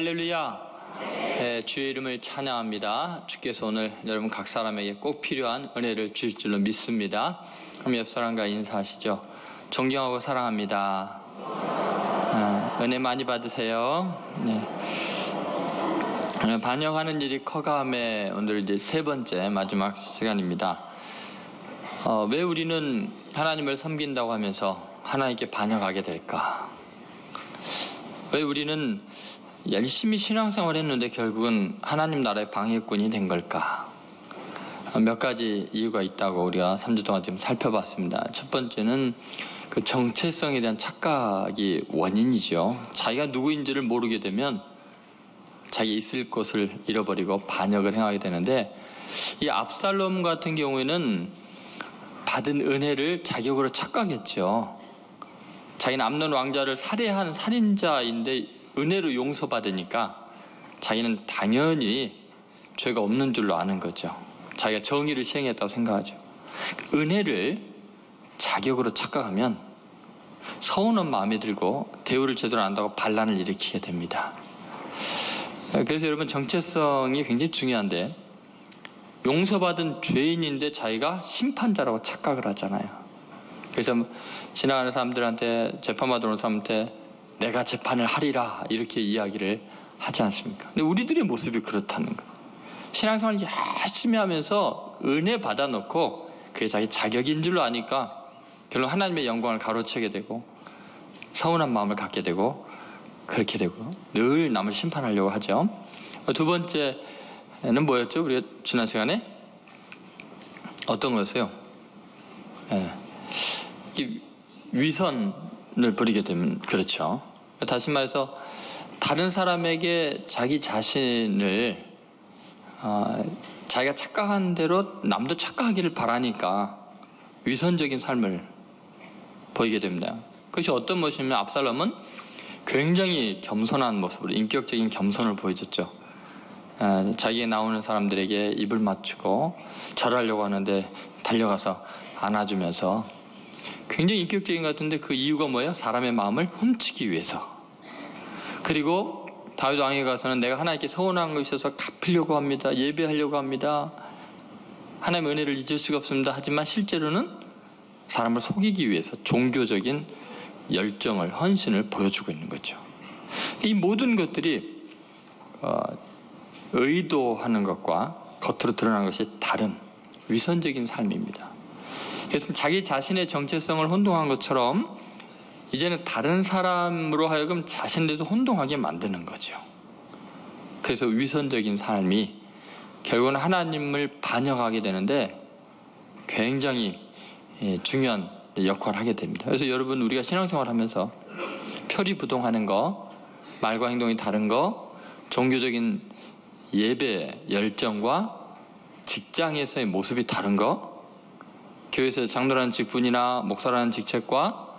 할렐루야. 네, 주의 이름을 찬양합니다. 주께서 오늘 여러분 각 사람에게 꼭 필요한 은혜를 주실 줄로 믿습니다. 그럼 옆 사람과 인사하시죠. 존경하고 사랑합니다. 은혜 많이 받으세요. 네. 반역하는 일이 커감의 오늘 이제 세 번째 마지막 시간입니다. 왜 우리는 하나님을 섬긴다고 하면서 하나님께 반역하게 될까? 왜 우리는 열심히 신앙생활 했는데 결국은 하나님 나라의 방해꾼이 된 걸까? 몇 가지 이유가 있다고 우리가 3주 동안 지금 살펴봤습니다. 첫 번째는 그 정체성에 대한 착각이 원인이죠. 자기가 누구인지를 모르게 되면 자기 있을 곳을 잃어버리고 반역을 행하게 되는데, 이 압살롬 같은 경우에는 받은 은혜를 자격으로 착각했죠. 자기는 암논 왕자를 살해한 살인자인데 은혜로 용서받으니까 자기는 당연히 죄가 없는 줄로 아는 거죠. 자기가 정의를 시행했다고 생각하죠. 은혜를 자격으로 착각하면 서운한 마음이 들고 대우를 제대로 안 한다고 반란을 일으키게 됩니다. 그래서 여러분, 정체성이 굉장히 중요한데, 용서받은 죄인인데 자기가 심판자라고 착각을 하잖아요. 그래서 지나가는 사람들한테, 재판받으러 오는 사람한테 내가 재판을 하리라 이렇게 이야기를 하지 않습니까? 근데 우리들의 모습이 그렇다는 거예요. 신앙생활 열심히 하면서 은혜 받아놓고 그게 자기 자격인 줄로 아니까 결국 하나님의 영광을 가로채게 되고 서운한 마음을 갖게 되고 그렇게 되고 늘 남을 심판하려고 하죠. 두 번째는 뭐였죠? 우리가 지난 시간에 어떤 거였어요? 위선을 부리게 되면 그렇죠. 다시 말해서 다른 사람에게 자기 자신을 자기가 착각한 대로 남도 착각하기를 바라니까 위선적인 삶을 보이게 됩니다. 그것이 어떤 모습이냐면, 압살롬은 굉장히 겸손한 모습으로 인격적인 겸손을 보여줬죠. 자기에 나오는 사람들에게 입을 맞추고 절하려고 하는데 달려가서 안아주면서 굉장히 인격적인 것 같은데, 그 이유가 뭐예요? 사람의 마음을 훔치기 위해서. 그리고 다윗 왕에 가서는 내가 하나님께 서운한 것이 있어서 갚으려고 합니다. 예배하려고 합니다. 하나님의 은혜를 잊을 수가 없습니다. 하지만 실제로는 사람을 속이기 위해서 종교적인 열정을, 헌신을 보여주고 있는 거죠. 이 모든 것들이 의도하는 것과 겉으로 드러나는 것이 다른 위선적인 삶입니다. 그래서 자기 자신의 정체성을 혼동한 것처럼 이제는 다른 사람으로 하여금 자신에도 혼동하게 만드는 거죠. 그래서 위선적인 삶이 결국은 하나님을 반역하게 되는데 굉장히 중요한 역할을 하게 됩니다. 그래서 여러분, 우리가 신앙생활 하면서 표리부동하는 거, 말과 행동이 다른 거, 종교적인 예배 열정과 직장에서의 모습이 다른 거, 교회에서 장로라는 직분이나 목사라는 직책과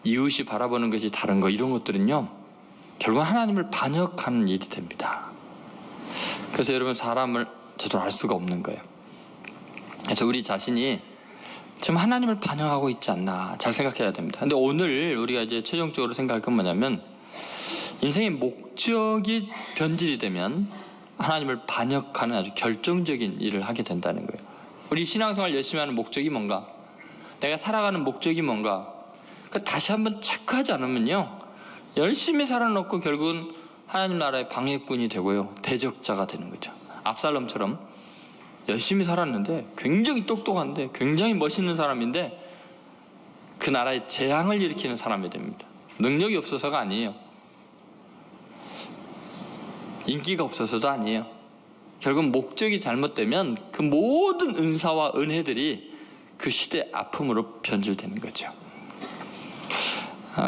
이웃이 바라보는 것이 다른 거, 이런 것들은요 결국 하나님을 반역하는 일이 됩니다. 그래서 여러분, 사람을 제대로 알 수가 없는 거예요. 그래서 우리 자신이 지금 하나님을 반역하고 있지 않나 잘 생각해야 됩니다. 근데 오늘 우리가 이제 최종적으로 생각할 건 뭐냐면, 인생의 목적이 변질이 되면 하나님을 반역하는 아주 결정적인 일을 하게 된다는 거예요. 우리 신앙생활 열심히 하는 목적이 뭔가, 내가 살아가는 목적이 뭔가, 다시 한번 체크하지 않으면요 열심히 살아놓고 결국은 하나님 나라의 방해꾼이 되고요 대적자가 되는 거죠. 압살롬처럼 열심히 살았는데, 굉장히 똑똑한데, 굉장히 멋있는 사람인데 그 나라에 재앙을 일으키는 사람이 됩니다. 능력이 없어서가 아니에요. 인기가 없어서도 아니에요. 결국 목적이 잘못되면 그 모든 은사와 은혜들이 그 시대의 아픔으로 변질되는 거죠.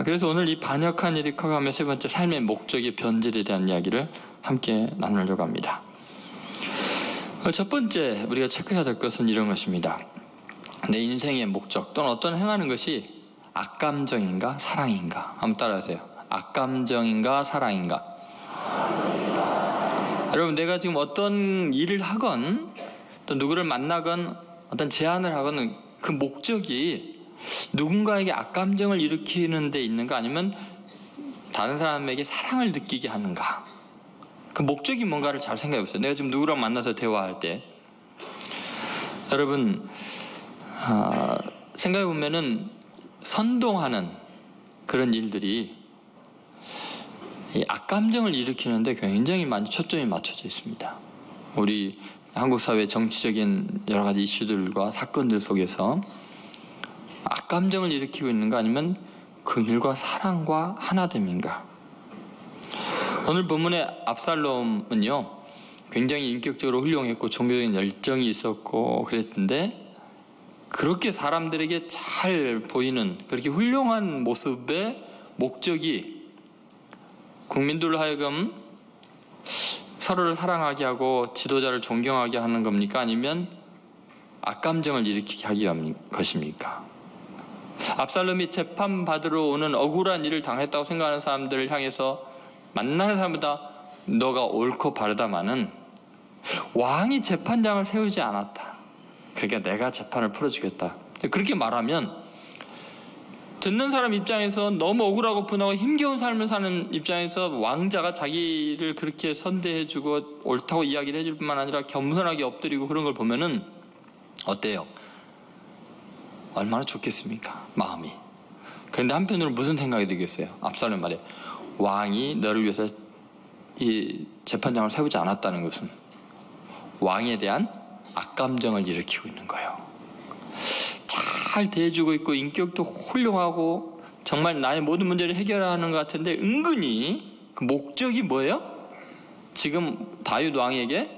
그래서 오늘 이 반역한 일이 커가며 세 번째, 삶의 목적의 변질에 대한 이야기를 함께 나누려고 합니다. 첫 번째 우리가 체크해야 될 것은 이런 것입니다. 내 인생의 목적 또는 어떤 행하는 것이 악감정인가 사랑인가? 한번 따라하세요. 악감정인가 사랑인가? 여러분, 내가 지금 어떤 일을 하건 또 누구를 만나건 어떤 제안을 하건 그 목적이 누군가에게 악감정을 일으키는 데 있는가, 아니면 다른 사람에게 사랑을 느끼게 하는가, 그 목적이 뭔가를 잘 생각해 보세요. 내가 지금 누구랑 만나서 대화할 때 여러분 생각해 보면은 선동하는 그런 일들이 이 악감정을 일으키는데 굉장히 많이 초점이 맞춰져 있습니다. 우리 한국 사회 정치적인 여러 가지 이슈들과 사건들 속에서 악감정을 일으키고 있는가 아니면 긍휼과 사랑과 하나됨인가? 오늘 본문의 압살롬은요 굉장히 인격적으로 훌륭했고 종교적인 열정이 있었고 그랬는데 그렇게 사람들에게 잘 보이는 그렇게 훌륭한 모습의 목적이 국민들로 하여금 서로를 사랑하게 하고 지도자를 존경하게 하는 겁니까? 아니면 악감정을 일으키게 하기 위한 것입니까? 압살롬이 재판받으러 오는 억울한 일을 당했다고 생각하는 사람들을 향해서 만나는 사람보다 너가 옳고 바르다마는 왕이 재판장을 세우지 않았다. 그러니까 내가 재판을 풀어주겠다. 그렇게 말하면 듣는 사람 입장에서 너무 억울하고 분하고 힘겨운 삶을 사는 입장에서 왕자가 자기를 그렇게 선대해주고 옳다고 이야기를 해줄 뿐만 아니라 겸손하게 엎드리고 그런 걸 보면은 어때요? 얼마나 좋겠습니까? 마음이. 그런데 한편으로 무슨 생각이 들겠어요? 압살롬 말에 왕이 너를 위해서 이 재판장을 세우지 않았다는 것은 왕에 대한 악감정을 일으키고 있는 거예요. 잘 대해주고 있고 인격도 훌륭하고 정말 나의 모든 문제를 해결하는 것 같은데 은근히 그 목적이 뭐예요? 지금 다윗 왕에게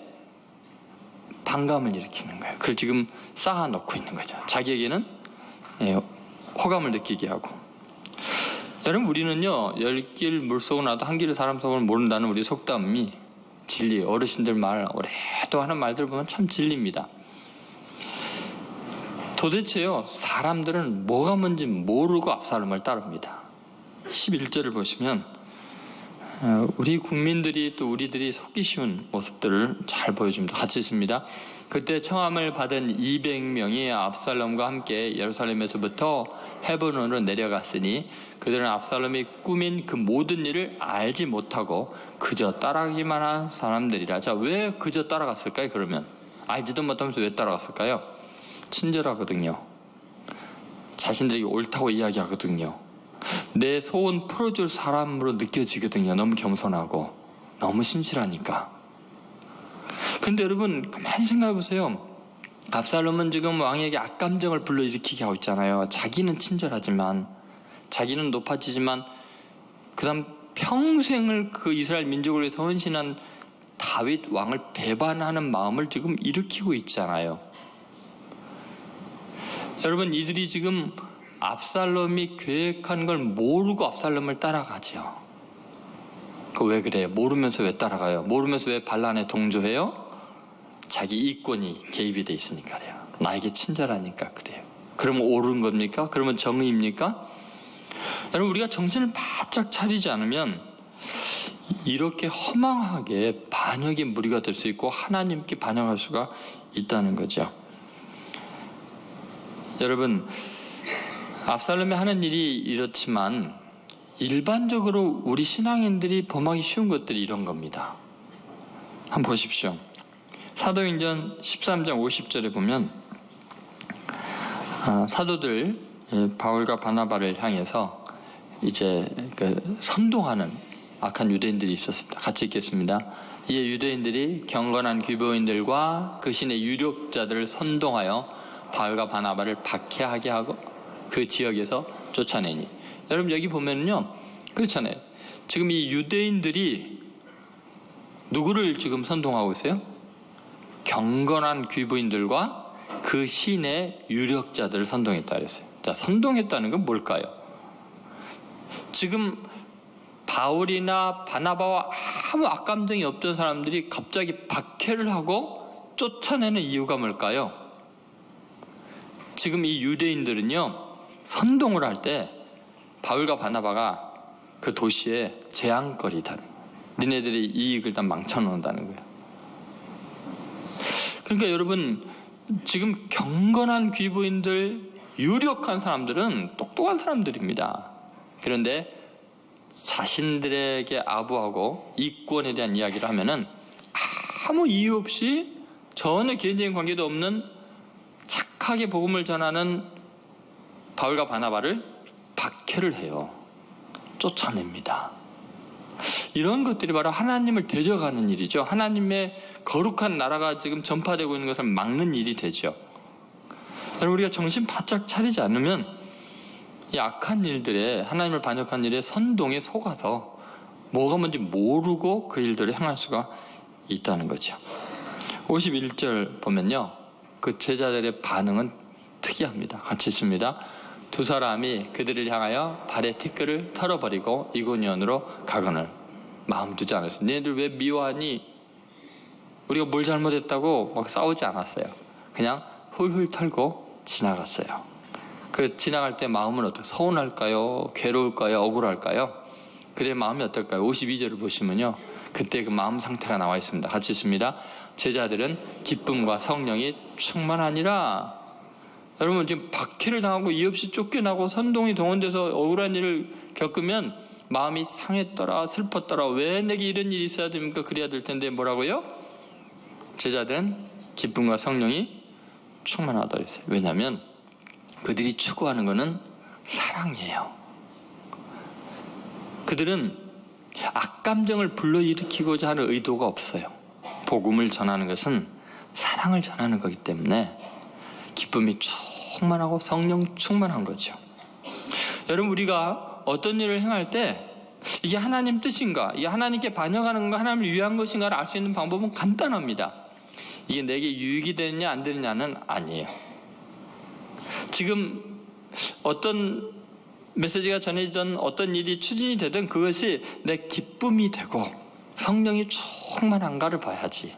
반감을 일으키는 거예요. 그걸 지금 쌓아놓고 있는 거죠. 자기에게는 호감을 느끼게 하고. 여러분 우리는요 10길 물속을 나도 한 길을 사람 속을 모른다는 우리 속담이 진리예요. 어르신들 말 오래도 하는 말들 보면 참 진리입니다. 도대체요 사람들은 뭐가 뭔지 모르고 압살롬을 따릅니다. 11절을 보시면 우리 국민들이 또 우리들이 속기 쉬운 모습들을 잘 보여줍니다. 같이 있습니다. 그때 청함을 받은 200명이 압살롬과 함께 예루살렘에서부터 헤브론으로 내려갔으니 그들은 압살롬이 꾸민 그 모든 일을 알지 못하고 그저 따라가기만 한 사람들이라. 자, 왜 그저 따라갔을까요? 그러면 알지도 못하면서 왜 따라갔을까요? 친절하거든요. 자신들이 옳다고 이야기하거든요. 내 소원 풀어줄 사람으로 느껴지거든요. 너무 겸손하고 너무 신실하니까. 그런데 여러분 가만히 생각해 보세요. 압살롬은 지금 왕에게 악감정을 불러일으키게 하고 있잖아요. 자기는 친절하지만 자기는 높아지지만 그 다음 평생을 그 이스라엘 민족을 위해서 헌신한 다윗 왕을 배반하는 마음을 지금 일으키고 있잖아요. 여러분 이들이 지금 압살롬이 계획한 걸 모르고 압살롬을 따라가죠. 그 왜 그래요? 모르면서 왜 따라가요? 모르면서 왜 반란에 동조해요? 자기 이권이 개입이 돼 있으니까 그래요. 나에게 친절하니까 그래요. 그러면 옳은 겁니까? 그러면 정의입니까? 여러분 우리가 정신을 바짝 차리지 않으면 이렇게 허망하게 반역의 무리가 될 수 있고 하나님께 반역할 수가 있다는 거죠. 여러분 압살롬이 하는 일이 이렇지만 일반적으로 우리 신앙인들이 범하기 쉬운 것들이 이런 겁니다. 한번 보십시오. 사도행전 13장 50절에 보면 사도들 바울과 바나바를 향해서 이제 그 선동하는 악한 유대인들이 있었습니다. 같이 읽겠습니다. 이에 유대인들이 경건한 귀보인들과 그 신의 유력자들을 선동하여 바울과 바나바를 박해하게 하고 그 지역에서 쫓아내니. 여러분 여기 보면요 그렇잖아요. 지금 이 유대인들이 누구를 지금 선동하고 있어요? 경건한 귀부인들과 그 신의 유력자들을 선동했다 그랬어요. 자, 선동했다는 건 뭘까요? 지금 바울이나 바나바와 아무 악감정이 없던 사람들이 갑자기 박해를 하고 쫓아내는 이유가 뭘까요? 지금 이 유대인들은요 선동을 할 때 바울과 바나바가 그 도시에 재앙거리다. 니네들이 이익을 다 망쳐놓는다는 거예요. 그러니까 여러분 지금 경건한 귀부인들 유력한 사람들은 똑똑한 사람들입니다. 그런데 자신들에게 아부하고 이권에 대한 이야기를 하면은 아무 이유 없이 전혀 개인적인 관계도 없는 착하게 복음을 전하는 바울과 바나바를 박해를 해요. 쫓아냅니다. 이런 것들이 바로 하나님을 대적하는 일이죠. 하나님의 거룩한 나라가 지금 전파되고 있는 것을 막는 일이 되죠. 여러분, 우리가 정신 바짝 차리지 않으면 이 악한 일들에, 하나님을 반역한 일에 선동에 속아서 뭐가 뭔지 모르고 그 일들을 행할 수가 있다는 거죠. 51절 보면요, 그 제자들의 반응은 특이합니다. 같이 있습니다. 두 사람이 그들을 향하여 발의 티끌을 털어버리고 이고니온으로 가거늘 마음 두지 않았어요. 너희들 왜 미워하니? 우리가 뭘 잘못했다고 막 싸우지 않았어요. 그냥 훌훌 털고 지나갔어요. 그 지나갈 때 마음은 어떻게, 서운할까요? 괴로울까요? 억울할까요? 그들의 마음이 어떨까요? 52절을 보시면요, 그때 그 마음 상태가 나와 있습니다. 같이 있습니다. 제자들은 기쁨과 성령이 충만하니라. 여러분, 지금 박해를 당하고 이유 없이 쫓겨나고 선동이 동원돼서 억울한 일을 겪으면 마음이 상했더라, 슬펐더라, 왜 내게 이런 일이 있어야 됩니까? 그래야 될 텐데 뭐라고요? 제자들은 기쁨과 성령이 충만하다 그랬어요. 왜냐하면 그들이 추구하는 것은 사랑이에요. 그들은 악감정을 불러일으키고자 하는 의도가 없어요. 복음을 전하는 것은 사랑을 전하는 거기 때문에 기쁨이 충만하고 성령 충만한 거죠. 여러분, 우리가 어떤 일을 행할 때 이게 하나님 뜻인가, 이게 하나님께 반영하는 건가, 하나님을 위한 것인가를 알 수 있는 방법은 간단합니다. 이게 내게 유익이 되느냐 안 되느냐는 아니에요. 지금 어떤 메시지가 전해지든 어떤 일이 추진이 되든 그것이 내 기쁨이 되고 성령이 충만한가를 봐야지.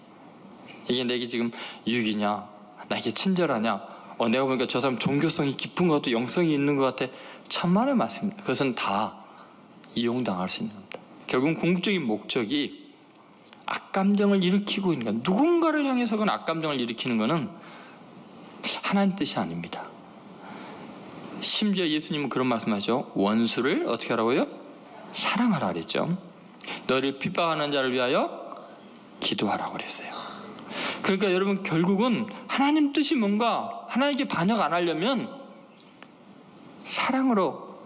이게 내게 지금 유익이냐, 나에게 친절하냐, 내가 보니까 저 사람 종교성이 깊은 것 같고 영성이 있는 것 같아. 참말의 말씀입니다. 그것은 다 이용당할 수 있는 겁니다. 결국은 궁극적인 목적이 악감정을 일으키고 있는 것, 누군가를 향해서 그런 악감정을 일으키는 것은 하나님 뜻이 아닙니다. 심지어 예수님은 그런 말씀하죠. 원수를 어떻게 하라고요? 사랑하라 그랬죠. 너를 핍박하는 자를 위하여 기도하라고 그랬어요. 그러니까 여러분, 결국은 하나님 뜻이 뭔가, 하나님께 반역 안 하려면 사랑으로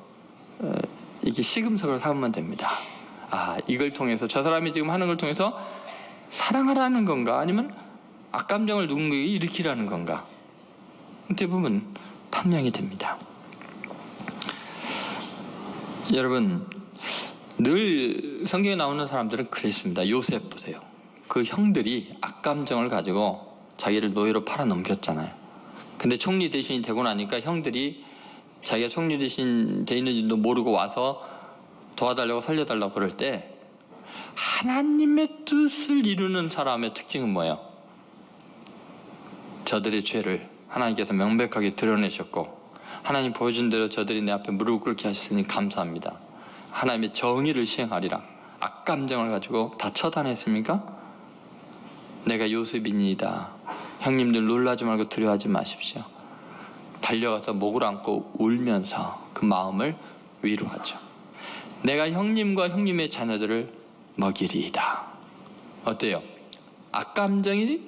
이게 시금석을 삼으면 됩니다. 이걸 통해서, 저 사람이 지금 하는 걸 통해서 사랑하라는 건가, 아니면 악감정을 누군가에게 일으키라는 건가, 대부분 판명이 됩니다. 여러분, 늘 성경에 나오는 사람들은 그랬습니다. 요셉 보세요. 그 형들이 악감정을 가지고 자기를 노예로 팔아 넘겼잖아요. 근데 총리 대신이 되고 나니까 형들이 자기가 총리 대신 돼 있는지도 모르고 와서 도와달라고 살려달라고 그럴 때, 하나님의 뜻을 이루는 사람의 특징은 뭐예요? 저들의 죄를 하나님께서 명백하게 드러내셨고, 하나님 보여준 대로 저들이 내 앞에 무릎을 꿇게 하셨으니 감사합니다. 하나님의 정의를 시행하리라. 악감정을 가지고 다 처단했습니까? 내가 요셉이니이다. 형님들 놀라지 말고 두려워하지 마십시오. 달려가서 목을 안고 울면서 그 마음을 위로하죠. 내가 형님과 형님의 자녀들을 먹이리이다. 어때요? 악감정이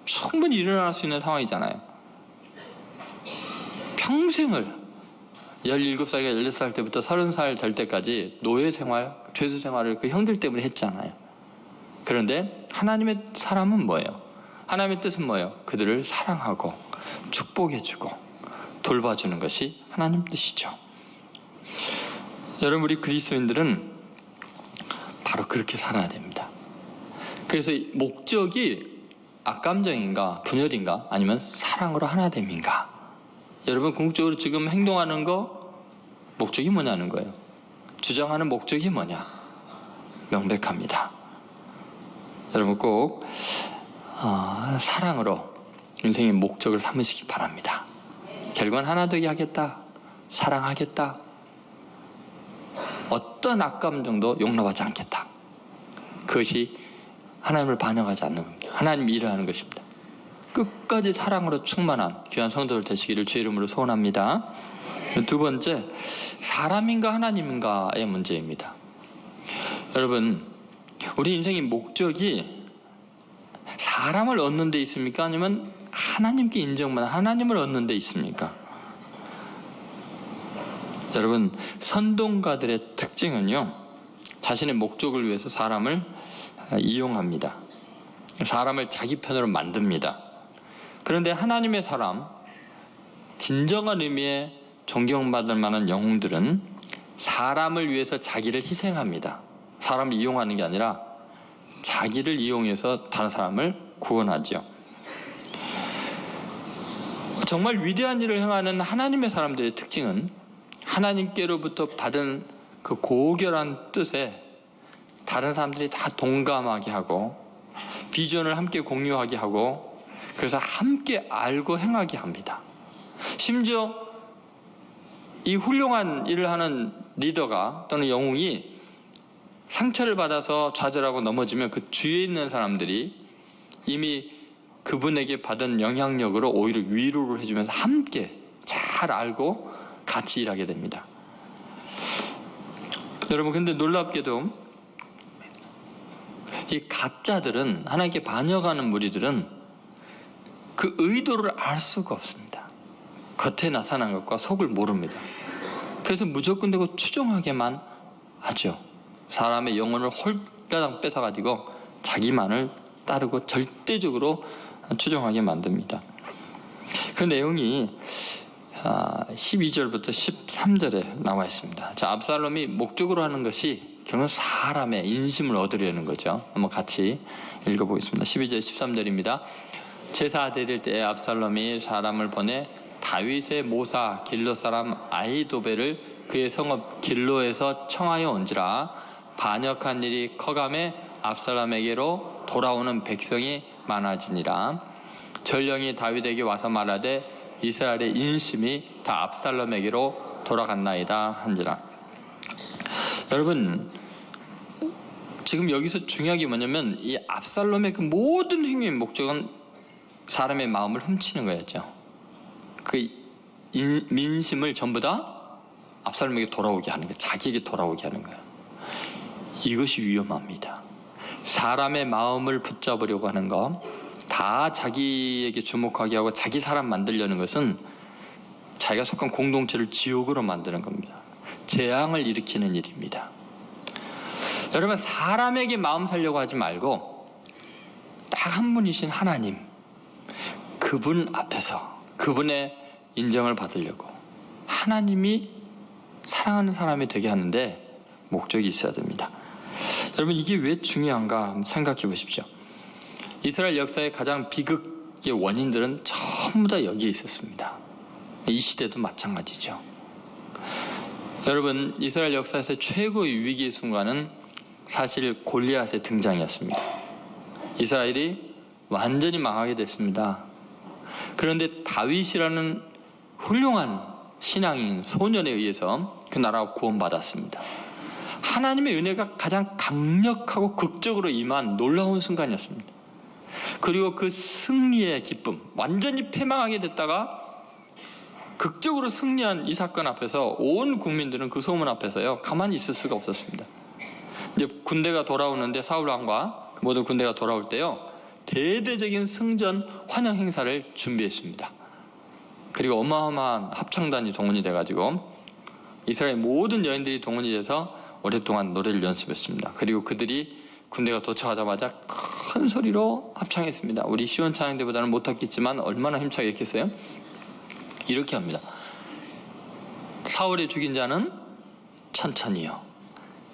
충분히 일어날 수 있는 상황이잖아요. 평생을 17살과 16살 때부터 30살 될 때까지 노예 생활, 죄수 생활을 그 형들 때문에 했잖아요. 그런데 하나님의 사람은 뭐예요? 하나님의 뜻은 뭐예요? 그들을 사랑하고 축복해주고 돌봐주는 것이 하나님 뜻이죠. 여러분, 우리 그리스도인들은 바로 그렇게 살아야 됩니다. 그래서 목적이 악감정인가, 분열인가, 아니면 사랑으로 하나됨인가? 여러분, 궁극적으로 지금 행동하는 거 목적이 뭐냐는 거예요. 주장하는 목적이 뭐냐? 명백합니다. 여러분, 꼭 사랑으로 인생의 목적을 삼으시기 바랍니다. 결국은 하나 되게 하겠다, 사랑하겠다, 어떤 악감정도 용납하지 않겠다. 그것이 하나님을 반영하지 않는 겁니다. 하나님 일을 하는 것입니다. 끝까지 사랑으로 충만한 귀한 성도들 되시기를 주의 이름으로 소원합니다. 두 번째, 사람인가 하나님인가의 문제입니다. 여러분, 우리 인생의 목적이 사람을 얻는 데 있습니까? 아니면 하나님께 인정받는 하나님을 얻는 데 있습니까? 여러분, 선동가들의 특징은요, 자신의 목적을 위해서 사람을 이용합니다. 사람을 자기 편으로 만듭니다. 그런데 하나님의 사람, 진정한 의미의 존경받을 만한 영웅들은 사람을 위해서 자기를 희생합니다. 사람을 이용하는 게 아니라 자기를 이용해서 다른 사람을 구원하지요. 정말 위대한 일을 행하는 하나님의 사람들의 특징은 하나님께로부터 받은 그 고결한 뜻에 다른 사람들이 다 동감하게 하고 비전을 함께 공유하게 하고 그래서 함께 알고 행하게 합니다. 심지어 이 훌륭한 일을 하는 리더가 또는 영웅이 상처를 받아서 좌절하고 넘어지면 그 주위에 있는 사람들이 이미 그분에게 받은 영향력으로 오히려 위로를 해주면서 함께 잘 알고 같이 일하게 됩니다. 여러분, 근데 놀랍게도 이 가짜들은, 하나님께 반역하는 무리들은 그 의도를 알 수가 없습니다. 겉에 나타난 것과 속을 모릅니다. 그래서 무조건 되고 추종하게만 하죠. 사람의 영혼을 홀가당 뺏어가지고 자기만을 따르고 절대적으로 추종하게 만듭니다. 그 내용이 12절부터 13절에 나와 있습니다. 자, 압살롬이 목적으로 하는 것이 결국 사람의 인심을 얻으려는 거죠. 한번 같이 읽어보겠습니다. 12절 13절입니다. 제사 드릴 때에 압살롬이 사람을 보내 다윗의 모사 길로 사람 아히도벨을 그의 성읍 길로에서 청하여 온지라 반역한 일이 커감에 압살롬에게로 돌아오는 백성이 많아지니라. 전령이 다윗에게 와서 말하되 이스라엘의 인심이 다 압살롬에게로 돌아갔나이다 한지라. 여러분, 지금 여기서 중요한 게 뭐냐면 이 압살롬의 그 모든 행위의 목적은 사람의 마음을 훔치는 거였죠. 그 민심을 전부 다 압살롬에게 돌아오게 하는 거예요. 자기에게 돌아오게 하는 거예요. 이것이 위험합니다. 사람의 마음을 붙잡으려고 하는 거, 다 자기에게 주목하게 하고 자기 사람 만들려는 것은 자기가 속한 공동체를 지옥으로 만드는 겁니다. 재앙을 일으키는 일입니다. 여러분, 사람에게 마음 살려고 하지 말고 딱 한 분이신 하나님, 그분 앞에서 그분의 인정을 받으려고 하나님이 사랑하는 사람이 되게 하는데 목적이 있어야 됩니다. 여러분, 이게 왜 중요한가 한번 생각해 보십시오. 이스라엘 역사의 가장 비극의 원인들은 전부 다 여기에 있었습니다. 이 시대도 마찬가지죠. 여러분, 이스라엘 역사에서 최고의 위기의 순간은 사실 골리앗의 등장이었습니다. 이스라엘이 완전히 망하게 됐습니다. 그런데 다윗이라는 훌륭한 신앙인 소년에 의해서 그 나라가 구원받았습니다. 하나님의 은혜가 가장 강력하고 극적으로 임한 놀라운 순간이었습니다. 그리고 그 승리의 기쁨, 완전히 패망하게 됐다가 극적으로 승리한 이 사건 앞에서 온 국민들은 그 소문 앞에서요 가만히 있을 수가 없었습니다. 이제 군대가 돌아오는데, 사울왕과 모든 군대가 돌아올 때요 대대적인 승전 환영 행사를 준비했습니다. 그리고 어마어마한 합창단이 동원이 돼가지고 이스라엘 모든 여인들이 동원이 돼서 오랫동안 노래를 연습했습니다. 그리고 그들이 군대가 도착하자마자 큰 소리로 합창했습니다. 우리 시온 찬양대보다는 못했겠지만 얼마나 힘차게 했겠어요? 이렇게 합니다. 사울의 죽인 자는 천천히요,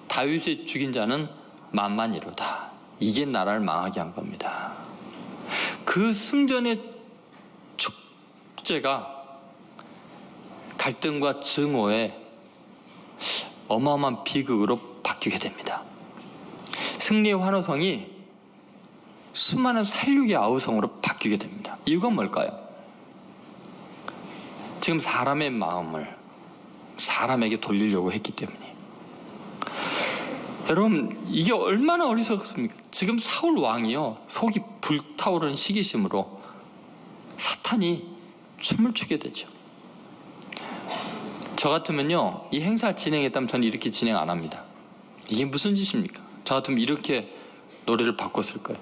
다윗의 죽인 자는 만만히로다. 이게 나라를 망하게 한 겁니다. 그 승전의 축제가 갈등과 증오의 어마어마한 비극으로 바뀌게 됩니다. 승리의 환호성이 수많은 살육의 아우성으로 바뀌게 됩니다. 이유가 뭘까요? 지금 사람의 마음을 사람에게 돌리려고 했기 때문에. 여러분, 이게 얼마나 어리석습니까? 지금 사울 왕이요 속이 불타오르는 시기심으로 사탄이 춤을 추게 되죠. 저 같으면요 이 행사 진행했다면 저는 이렇게 진행 안 합니다. 이게 무슨 짓입니까? 저 같으면 이렇게 노래를 바꿨을 거예요.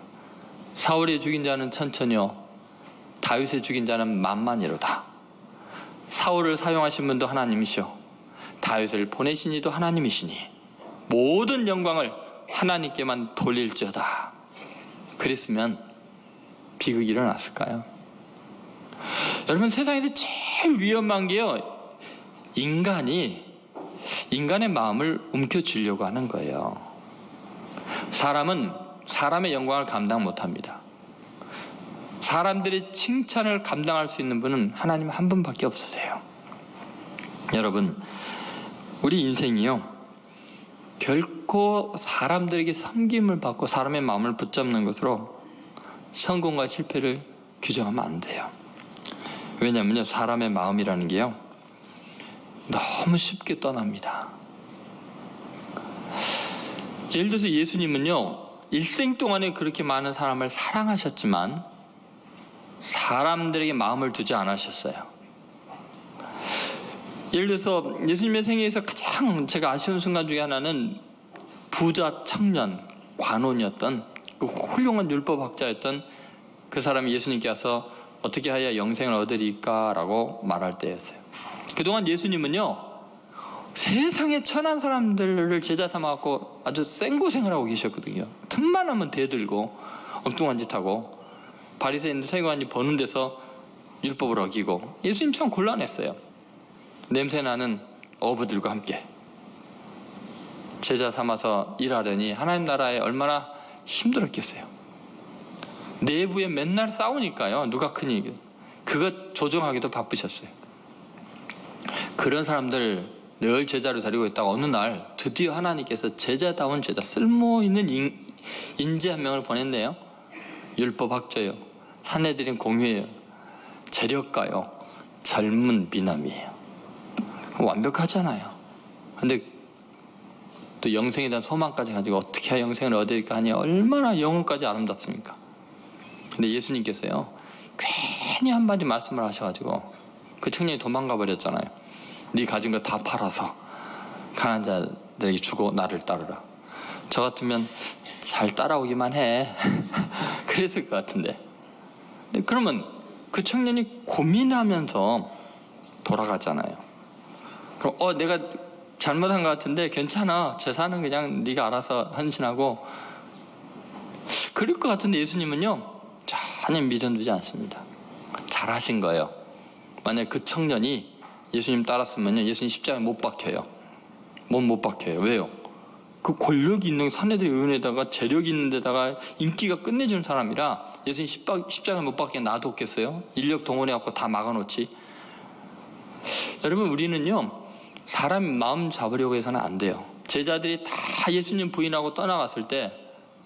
사울의 죽인 자는 천천히요, 다윗의 죽인 자는 만만이로다. 사울을 사용하신 분도 하나님이시오, 다윗을 보내신 이도 하나님이시니 모든 영광을 하나님께만 돌릴지어다. 그랬으면 비극이 일어났을까요? 여러분, 세상에서 제일 위험한 게요, 인간의 마음을 움켜쥐려고 하는 거예요. 사람은 사람의 영광을 감당 못합니다. 사람들의 칭찬을 감당할 수 있는 분은 하나님 한 분밖에 없으세요. 여러분, 우리 인생이요, 결코 사람들에게 섬김을 받고 사람의 마음을 붙잡는 것으로 성공과 실패를 규정하면 안 돼요. 왜냐하면요, 사람의 마음이라는 게요, 너무 쉽게 떠납니다. 예를 들어서 예수님은요, 일생 동안에 그렇게 많은 사람을 사랑하셨지만 사람들에게 마음을 두지 않으셨어요. 예를 들어서 예수님의 생애에서 가장 제가 아쉬운 순간 중에 하나는 부자 청년 관원이었던 그 훌륭한 율법학자였던 그 사람이 예수님께 와서 어떻게 하여 영생을 얻으리까 라고 말할 때였어요. 그동안 예수님은요, 세상에 천한 사람들을 제자 삼아갖고 아주 생고생을 하고 계셨거든요. 틈만 하면 대들고 엉뚱한 짓 하고 바리새인들 세관이 버는 데서 율법을 어기고, 예수님 참 곤란했어요. 냄새나는 어부들과 함께 제자 삼아서 일하려니 하나님 나라에 얼마나 힘들었겠어요. 내부에 맨날 싸우니까요, 누가 크니 그것 조정하기도 바쁘셨어요. 그런 사람들 늘 제자로 데리고 있다가 어느 날 드디어 하나님께서 제자다운 제자, 쓸모있는 인재 한 명을 보냈네요. 율법학자예요, 산헤드린 공회예요, 재력가요, 젊은 미남이에요. 완벽하잖아요. 근데 또 영생에 대한 소망까지 가지고 어떻게 해야 영생을 얻을까 하니 얼마나 영혼까지 아름답습니까? 근데 예수님께서요, 괜히 한마디 말씀을 하셔가지고 그 청년이 도망가 버렸잖아요. 네 가진 거 다 팔아서 가난한 자들에게 주고 나를 따르라. 저 같으면 잘 따라오기만 해. 그랬을 것 같은데. 그러면 그 청년이 고민하면서 돌아가잖아요. 그럼 내가 잘못한 것 같은데 괜찮아, 재산은 그냥 네가 알아서 헌신하고, 그럴 것 같은데 예수님은요, 전혀 미련두지 않습니다. 잘하신 거예요. 만약 그 청년이 예수님 따랐으면요, 예수님 십자가에 못 박혀요. 못 박혀요. 왜요? 그 권력이 있는 산헤드린 의원에다가 재력이 있는 데다가 인기가 끝내주는 사람이라 예수님 십자가에 못 박혀 놔뒀겠어요? 인력 동원해갖고 다 막아놓지. 여러분, 우리는요, 사람 마음 잡으려고 해서는 안 돼요. 제자들이 다 예수님 부인하고 떠나갔을 때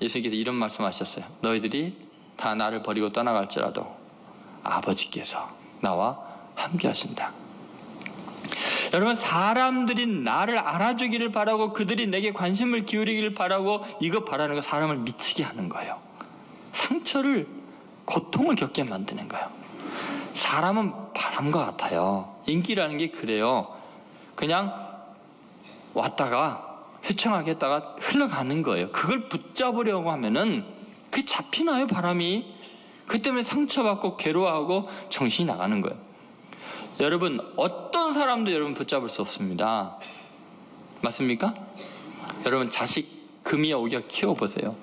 예수님께서 이런 말씀하셨어요. 너희들이 다 나를 버리고 떠나갈지라도 아버지께서 나와 함께 하신다. 여러분, 사람들이 나를 알아주기를 바라고 그들이 내게 관심을 기울이기를 바라고 이거 바라는 거 사람을 미치게 하는 거예요. 상처를, 고통을 겪게 만드는 거예요. 사람은 바람과 같아요. 인기라는 게 그래요. 그냥 왔다가 휘청하게 했다가 흘러가는 거예요. 그걸 붙잡으려고 하면은 그게 잡히나요, 바람이? 그 때문에 상처받고 괴로워하고 정신이 나가는 거예요. 여러분, 어떤 사람도 여러분 붙잡을 수 없습니다. 맞습니까? 여러분, 자식 금이 오겨 키워보세요.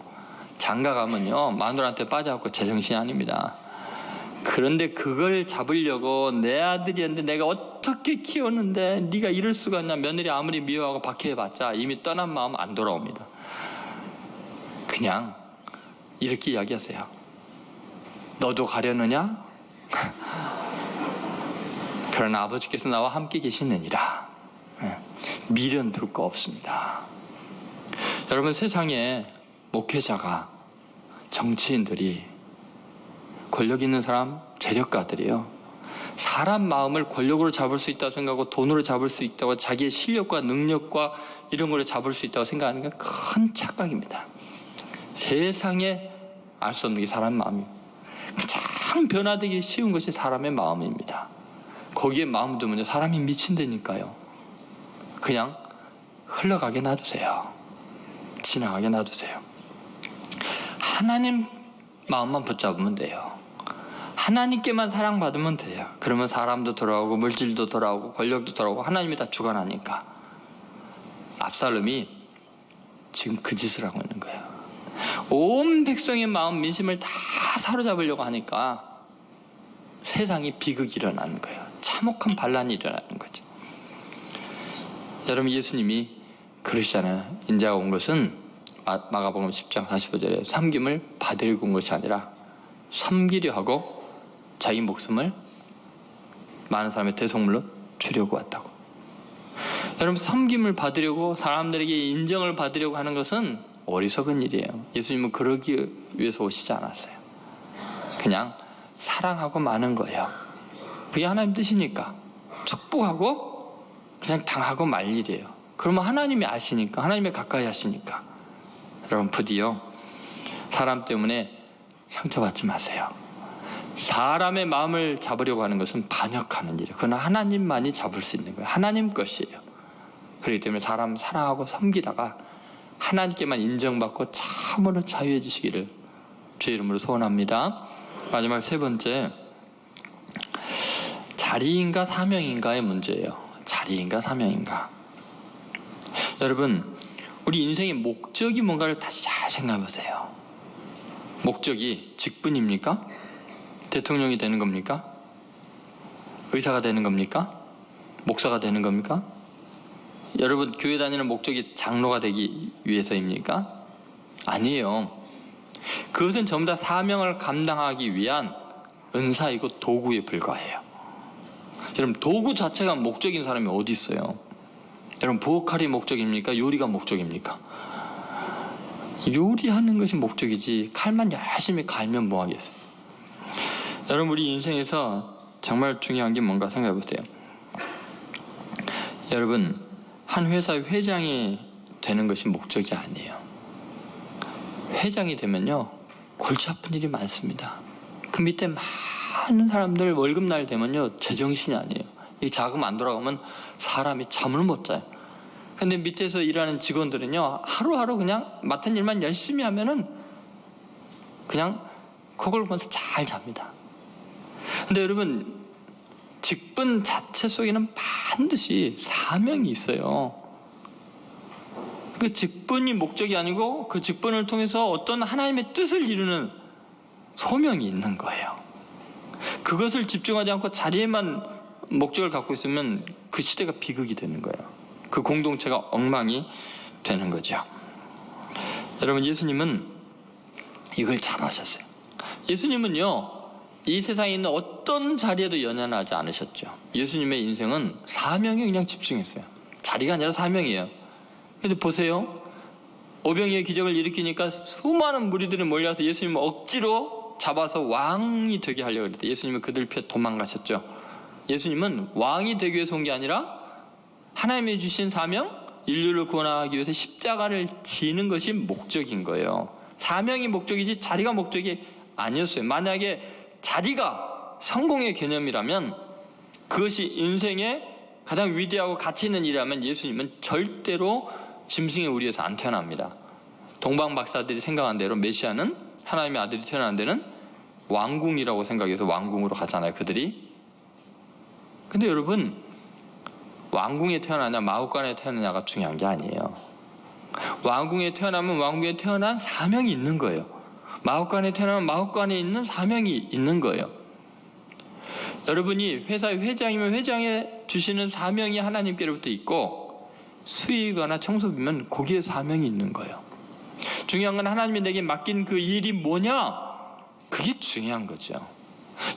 장가 가면요, 마누라한테 빠져갖고 제정신이 아닙니다. 그런데 그걸 잡으려고 내 아들이었는데 내가 어떻게 키웠는데 네가 이럴 수가 있냐, 며느리 아무리 미워하고 박해해봤자 이미 떠난 마음 안 돌아옵니다. 그냥 이렇게 이야기하세요. 너도 가려느냐? 그러나 아버지께서 나와 함께 계시느니라. 미련 둘 거 없습니다. 여러분, 세상에 목회자가, 정치인들이, 권력 있는 사람, 재력가들이요, 사람 마음을 권력으로 잡을 수 있다고 생각하고 돈으로 잡을 수 있다고, 자기의 실력과 능력과 이런 걸로 잡을 수 있다고 생각하는 게 큰 착각입니다. 세상에 알 수 없는 게 사람 마음이에요. 가장 변화되기 쉬운 것이 사람의 마음입니다. 거기에 마음 두면 사람이 미친다니까요. 그냥 흘러가게 놔두세요. 지나가게 놔두세요. 하나님 마음만 붙잡으면 돼요. 하나님께만 사랑받으면 돼요. 그러면 사람도 돌아오고 물질도 돌아오고 권력도 돌아오고 하나님이 다 주관하니까. 압살롬이 지금 그 짓을 하고 있는 거예요. 온 백성의 마음 민심을 다 사로잡으려고 하니까 세상에 비극이 일어나는 거예요. 참혹한 반란이 일어나는 거죠. 여러분, 예수님이 그러시잖아요. 인자가 온 것은 마가복음 10장 45절에 섬김을 받으려고 온 것이 아니라 섬기려 하고 자기 목숨을 많은 사람의 대속물로 주려고 왔다고. 여러분, 섬김을 받으려고, 사람들에게 인정을 받으려고 하는 것은 어리석은 일이에요. 예수님은 그러기 위해서 오시지 않았어요. 그냥 사랑하고 마는 거예요. 그게 하나님 뜻이니까. 축복하고 그냥 당하고 말 일이에요. 그러면 하나님이 아시니까, 하나님이 가까이 하시니까. 여러분, 부디요, 사람 때문에 상처받지 마세요. 사람의 마음을 잡으려고 하는 것은 반역하는 일이에요. 그건 하나님만이 잡을 수 있는 거예요. 하나님 것이에요. 그렇기 때문에 사람 사랑하고 섬기다가 하나님께만 인정받고 참으로 자유해지시기를 주의 이름으로 소원합니다. 마지막 세 번째, 자리인가 사명인가의 문제예요. 자리인가 사명인가. 여러분, 우리 인생의 목적이 뭔가를 다시 잘 생각해보세요. 목적이 직분입니까? 대통령이 되는 겁니까? 의사가 되는 겁니까? 목사가 되는 겁니까? 여러분, 교회 다니는 목적이 장로가 되기 위해서입니까? 아니에요. 그것은 전부 다 사명을 감당하기 위한 은사이고 도구에 불과해요. 여러분, 도구 자체가 목적인 사람이 어디 있어요? 여러분, 부엌칼이 목적입니까? 요리가 목적입니까? 요리하는 것이 목적이지 칼만 열심히 갈면 뭐하겠어요? 여러분, 우리 인생에서 정말 중요한 게 뭔가 생각해 보세요. 여러분, 한 회사의 회장이 되는 것이 목적이 아니에요. 회장이 되면요, 골치 아픈 일이 많습니다. 그 밑에 많은 사람들 월급날 되면요, 제정신이 아니에요. 이 자금 안 돌아가면 사람이 잠을 못 자요. 근데 밑에서 일하는 직원들은요, 하루하루 그냥 맡은 일만 열심히 하면은 그냥 그걸 보면서 잘 잡니다. 근데 여러분, 직분 자체 속에는 반드시 사명이 있어요. 그 직분이 목적이 아니고 그 직분을 통해서 어떤 하나님의 뜻을 이루는 소명이 있는 거예요. 그것을 집중하지 않고 자리에만 목적을 갖고 있으면 그 시대가 비극이 되는 거예요. 그 공동체가 엉망이 되는 거죠. 여러분, 예수님은 이걸 잘 아셨어요. 예수님은요, 이 세상에 있는 어떤 자리에도 연연하지 않으셨죠. 예수님의 인생은 사명에 그냥 집중했어요. 자리가 아니라 사명이에요. 근데 보세요, 오병이의 기적을 일으키니까 수많은 무리들이 몰려와서 예수님을 억지로 잡아서 왕이 되게 하려고 했을 때 예수님은 그들 피해 도망가셨죠. 예수님은 왕이 되기 위해서 온 게 아니라 하나님이 주신 사명, 인류를 구원하기 위해서 십자가를 지는 것이 목적인 거예요. 사명이 목적이지 자리가 목적이 아니었어요. 만약에 자리가 성공의 개념이라면, 그것이 인생의 가장 위대하고 가치 있는 일이라면 예수님은 절대로 짐승의 우리에서 안 태어납니다. 동방 박사들이 생각한 대로 메시아는, 하나님의 아들이 태어난 데는 왕궁이라고 생각해서 왕궁으로 가잖아요, 그들이. 근데 여러분, 왕궁에 태어나냐 마구간에 태어나냐가 중요한 게 아니에요. 왕궁에 태어나면 왕궁에 태어난 사명이 있는 거예요. 마구간에 태어나면 마구간에 있는 사명이 있는 거예요. 여러분이 회사의 회장이면 회장에 주시는 사명이 하나님께로부터 있고, 수의거나 청소부면 거기에 사명이 있는 거예요. 중요한 건 하나님이 내게 맡긴 그 일이 뭐냐? 그게 중요한 거죠.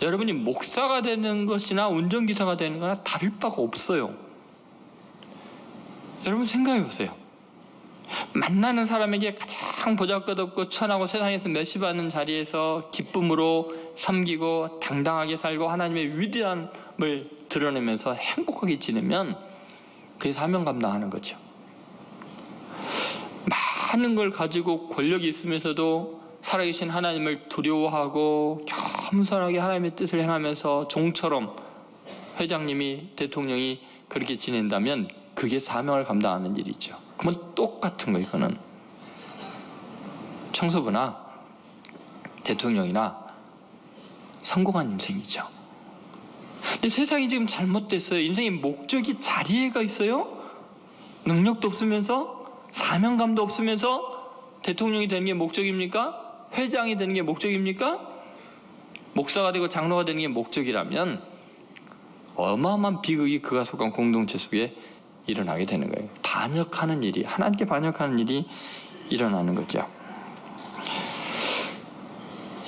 여러분이 목사가 되는 것이나 운전기사가 되는 거나 다를 바가 없어요. 여러분 생각해 보세요. 만나는 사람에게 가장 보잘것없고 천하고 세상에서 멸시받는 자리에서 기쁨으로 섬기고 당당하게 살고 하나님의 위대함을 드러내면서 행복하게 지내면 그게 사명 감당하는 거죠. 많은 걸 가지고 권력이 있으면서도 살아계신 하나님을 두려워하고 겸손하게 하나님의 뜻을 행하면서 종처럼 회장님이, 대통령이 그렇게 지낸다면 그게 사명을 감당하는 일이죠. 그건 똑같은 거예요. 이거는 청소부나 대통령이나 성공한 인생이죠. 근데 세상이 지금 잘못됐어요. 인생의 목적이 자리에가 있어요. 능력도 없으면서, 사명감도 없으면서 대통령이 되는 게 목적입니까? 회장이 되는 게 목적입니까? 목사가 되고 장로가 되는 게 목적이라면 어마어마한 비극이 그가 속한 공동체 속에 일어나게 되는 거예요. 반역하는 일이, 하나님께 반역하는 일이 일어나는 거죠.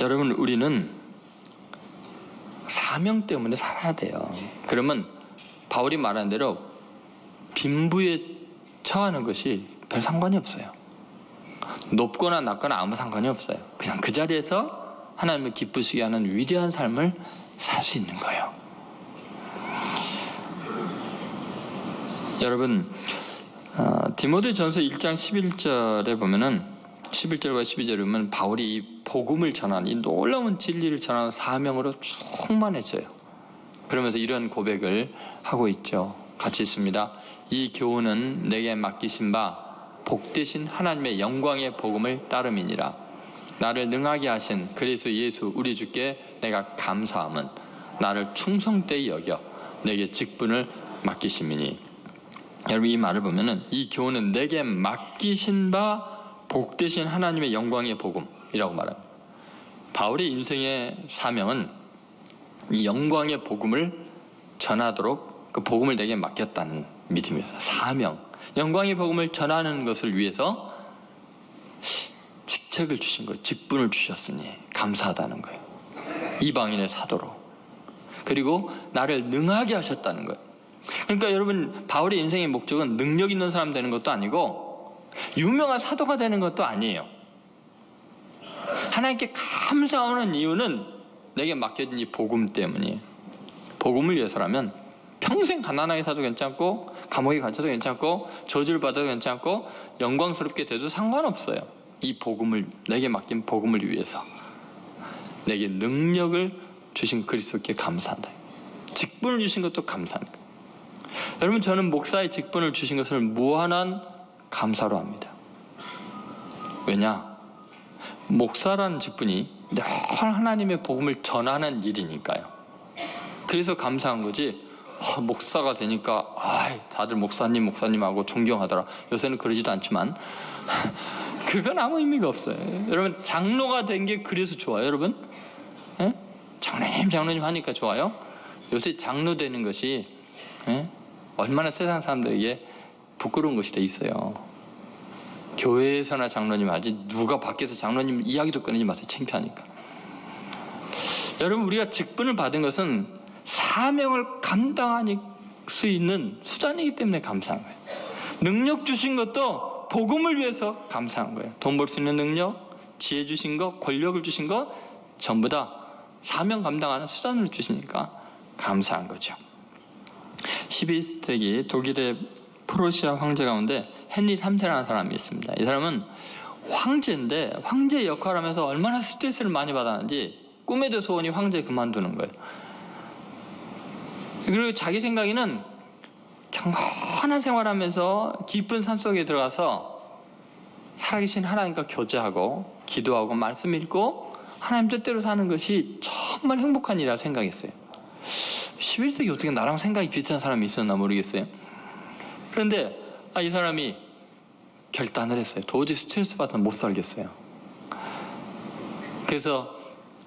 여러분, 우리는 사명 때문에 살아야 돼요. 그러면 바울이 말한 대로 빈부에 처하는 것이 별 상관이 없어요. 높거나 낮거나 아무 상관이 없어요. 그냥 그 자리에서 하나님을 기쁘시게 하는 위대한 삶을 살 수 있는 거예요. 여러분, 디모데전서 1장 11절에 보면은 11절과 12절에 보면 바울이 이 복음을 전하는, 이 놀라운 진리를 전하는 사명으로 충만해져요. 그러면서 이런 고백을 하고 있죠. 같이 있습니다. 이 교훈은 내게 맡기신 바 복되신 하나님의 영광의 복음을 따름이니라. 나를 능하게 하신 그리스도 예수 우리 주께 내가 감사함은 나를 충성되이 여겨 내게 직분을 맡기심이니. 여러분, 이 말을 보면은 이 교훈은 내게 맡기신 바 복되신 하나님의 영광의 복음이라고 말합니다. 바울의 인생의 사명은 이 영광의 복음을 전하도록 그 복음을 내게 맡겼다는 믿음입니다. 사명, 영광의 복음을 전하는 것을 위해서 직책을 주신 거예요. 직분을 주셨으니 감사하다는 거예요. 이방인의 사도로. 그리고 나를 능하게 하셨다는 거예요. 그러니까 여러분, 바울의 인생의 목적은 능력 있는 사람 되는 것도 아니고 유명한 사도가 되는 것도 아니에요. 하나님께 감사하는 이유는 내게 맡겨진 이 복음 때문이에요. 복음을 위해서라면 평생 가난하게 사도 괜찮고 감옥에 갇혀도 괜찮고 저주를 받아도 괜찮고 영광스럽게 돼도 상관없어요. 이 복음을, 내게 맡긴 복음을 위해서 내게 능력을 주신 그리스도께 감사한다. 직분을 주신 것도 감사합니다. 여러분, 저는 목사의 직분을 주신 것을 무한한 감사로 합니다. 왜냐? 목사라는 직분이 늘 하나님의 복음을 전하는 일이니까요. 그래서 감사한 거지, 목사가 되니까 다들 목사님 하고 존경하더라. 요새는 그러지도 않지만 그건 아무 의미가 없어요. 여러분, 장로가 된 게 그래서 좋아요. 여러분, 장로님 하니까 좋아요. 요새 장로 되는 것이 얼마나 세상 사람들에게 부끄러운 것이 돼 있어요. 교회에서나 장로님 하지 누가 밖에서 장로님 이야기도 꺼내지 마세요. 창피하니까. 여러분, 우리가 직분을 받은 것은 사명을 감당할 수 있는 수단이기 때문에 감사한 거예요. 능력 주신 것도 복음을 위해서 감사한 거예요. 돈 벌 수 있는 능력, 지혜 주신 것, 권력을 주신 것 전부 다 사명 감당하는 수단을 주시니까 감사한 거죠. 11세기 독일의 프로시아 황제 가운데 헨리 3세라는 사람이 있습니다. 이 사람은 황제인데 황제 역할을 하면서 얼마나 스트레스를 많이 받았는지 꿈에도 소원이 황제 그만두는 거예요. 그리고 자기 생각에는 경건한 생활하면서 깊은 산속에 들어가서 살아계신 하나님과 교제하고 기도하고 말씀 읽고 하나님 뜻대로 사는 것이 정말 행복한 일이라고 생각했어요. 11세기 어떻게 나랑 생각이 비슷한 사람이 있었나 모르겠어요. 그런데 이 사람이 결단을 했어요. 도저히 스트레스 받으면 못 살겠어요. 그래서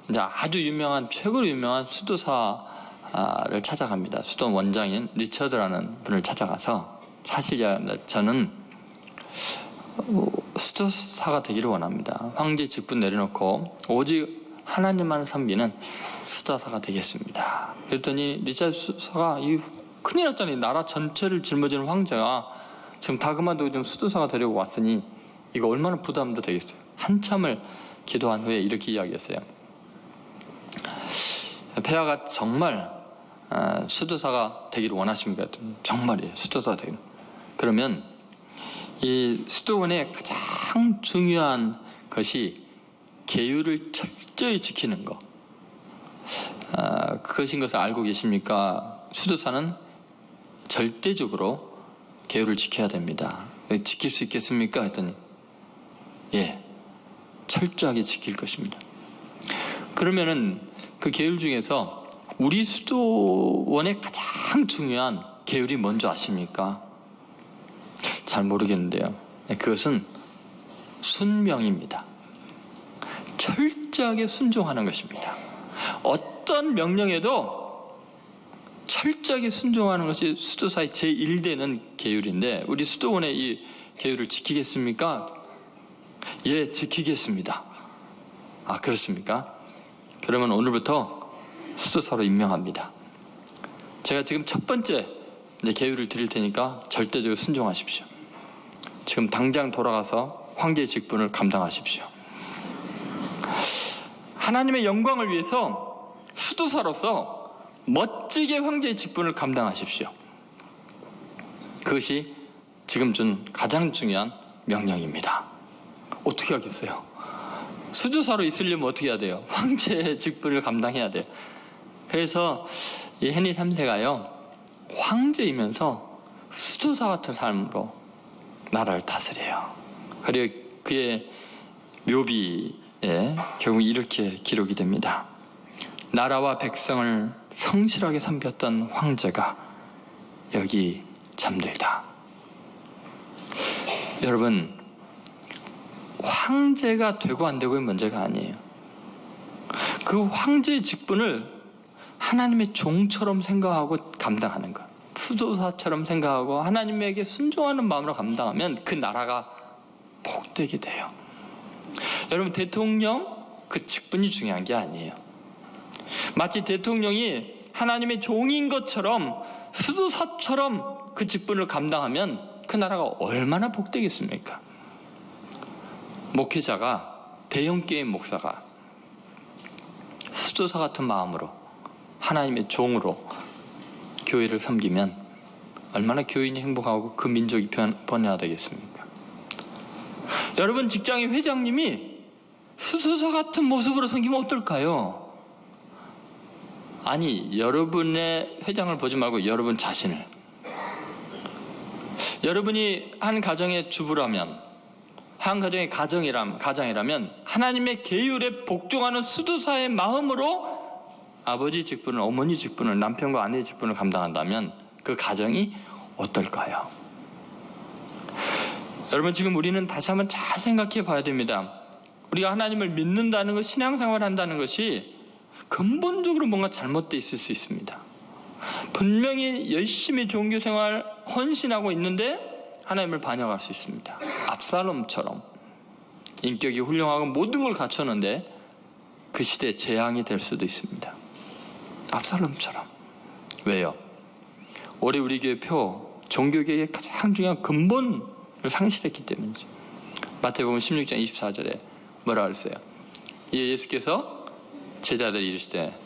이제 아주 유명한, 최고로 유명한 수도사를 찾아갑니다. 수도 원장인 리처드라는 분을 찾아가서, 사실 저는 수도사가 되기를 원합니다. 황제 직분 내려놓고 오직 하나님만을 섬기는 수도사가 되겠습니다. 그랬더니 리처드 수도사가 큰일 났잖아요. 나라 전체를 짊어지는 황제가 지금 다 그만두고 지금 수도사가 되려고 왔으니 이거 얼마나 부담도 되겠어요. 한참을 기도한 후에 이렇게 이야기했어요. 폐하가 정말 수도사가 되기를 원하십니까? 정말이에요. 수도사가 되기를. 그러면 이 수도원의 가장 중요한 것이 계율을 철저히 지키는 것, 그것인 것을 알고 계십니까? 수도사는 절대적으로 계율을 지켜야 됩니다. 지킬 수 있겠습니까? 했더니 예, 철저하게 지킬 것입니다. 그러면은 그 계율 중에서 우리 수도원의 가장 중요한 계율이 뭔지 아십니까? 잘 모르겠는데요. 그것은 순명입니다. 철저하게 순종하는 것입니다. 어떤 명령에도 철저하게 순종하는 것이 수도사의 제1되는 계율인데, 우리 수도원의 이 계율을 지키겠습니까? 예, 지키겠습니다. 아, 그렇습니까? 그러면 오늘부터 수도사로 임명합니다. 제가 지금 첫 번째 계율을 드릴 테니까 절대적으로 순종하십시오. 지금 당장 돌아가서 황제의 직분을 감당하십시오. 하나님의 영광을 위해서 수도사로서 멋지게 황제의 직분을 감당하십시오. 그것이 지금 준 가장 중요한 명령입니다. 어떻게 하겠어요? 수도사로 있으려면 어떻게 해야 돼요? 황제의 직분을 감당해야 돼요. 그래서 이 헨리 3세가요, 황제이면서 수도사 같은 삶으로 나라를 다스려요. 그리고 그의 묘비에 결국 이렇게 기록이 됩니다. 나라와 백성을 성실하게 섬겼던 황제가 여기 잠들다. 여러분, 황제가 되고 안 되고의 문제가 아니에요. 그 황제의 직분을 하나님의 종처럼 생각하고 감당하는 것, 수도사처럼 생각하고 하나님에게 순종하는 마음으로 감당하면 그 나라가 복되게 돼요. 여러분, 대통령 그 직분이 중요한 게 아니에요. 마치 대통령이 하나님의 종인 것처럼 수도사처럼 그 직분을 감당하면 그 나라가 얼마나 복되겠습니까? 목회자가, 대형 게임 목사가 수도사 같은 마음으로 하나님의 종으로 교회를 섬기면 얼마나 교인이 행복하고 그 민족이 번영하되겠습니까? 여러분, 직장의 회장님이 수도사 같은 모습으로 섬기면 어떨까요? 아니, 여러분의 회장을 보지 말고 여러분 자신을, 여러분이 한 가정의 주부라면, 한 가정의 가장이라면 하나님의 계율에 복종하는 수도사의 마음으로 아버지 직분을, 어머니 직분을, 남편과 아내의 직분을 감당한다면 그 가정이 어떨까요? 여러분, 지금 우리는 다시 한번 잘 생각해 봐야 됩니다. 우리가 하나님을 믿는다는 것, 신앙생활을 한다는 것이 근본적으로 뭔가 잘못되어 있을 수 있습니다. 분명히 열심히 종교생활 헌신하고 있는데 하나님을 반역할 수 있습니다. 압살롬처럼 인격이 훌륭하고 모든 걸 갖췄는데 그 시대의 재앙이 될 수도 있습니다. 압살롬처럼. 왜요? 올해 우리 교회 종교계의 가장 중요한 근본을 상실했기 때문이죠. 마태복음 16장 24절에 뭐라 그랬어요? 예수께서 제자들이 이르시되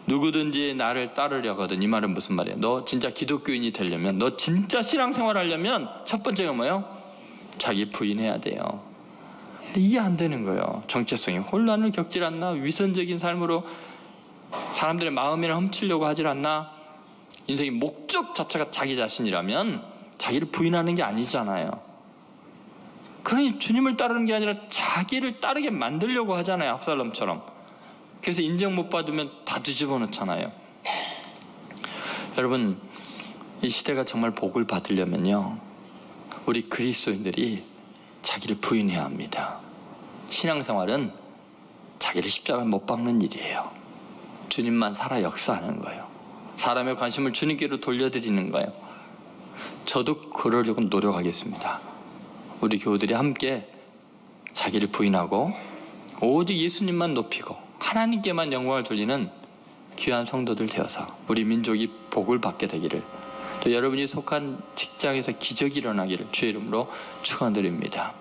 누구든지 나를 따르려거든. 이 말은 무슨 말이에요? 너 진짜 기독교인이 되려면, 너 진짜 신앙생활 하려면 첫 번째가 뭐예요? 자기 부인해야 돼요. 근데 이게 안 되는 거예요. 정체성이 혼란을 겪질 않나? 위선적인 삶으로 사람들의 마음이나 훔치려고 하질 않나? 인생의 목적 자체가 자기 자신이라면 자기를 부인하는 게 아니잖아요. 그러니 주님을 따르는 게 아니라 자기를 따르게 만들려고 하잖아요. 압살롬처럼. 그래서 인정 못 받으면 다 뒤집어 놓잖아요. 여러분, 이 시대가 정말 복을 받으려면요, 우리 그리스도인들이 자기를 부인해야 합니다. 신앙생활은 자기를 십자가에 못 박는 일이에요. 주님만 살아 역사하는 거예요. 사람의 관심을 주님께로 돌려드리는 거예요. 저도 그러려고 노력하겠습니다. 우리 교우들이 함께 자기를 부인하고 오직 예수님만 높이고 하나님께만 영광을 돌리는 귀한 성도들 되어서 우리 민족이 복을 받게 되기를, 또 여러분이 속한 직장에서 기적이 일어나기를 주의 이름으로 축원드립니다.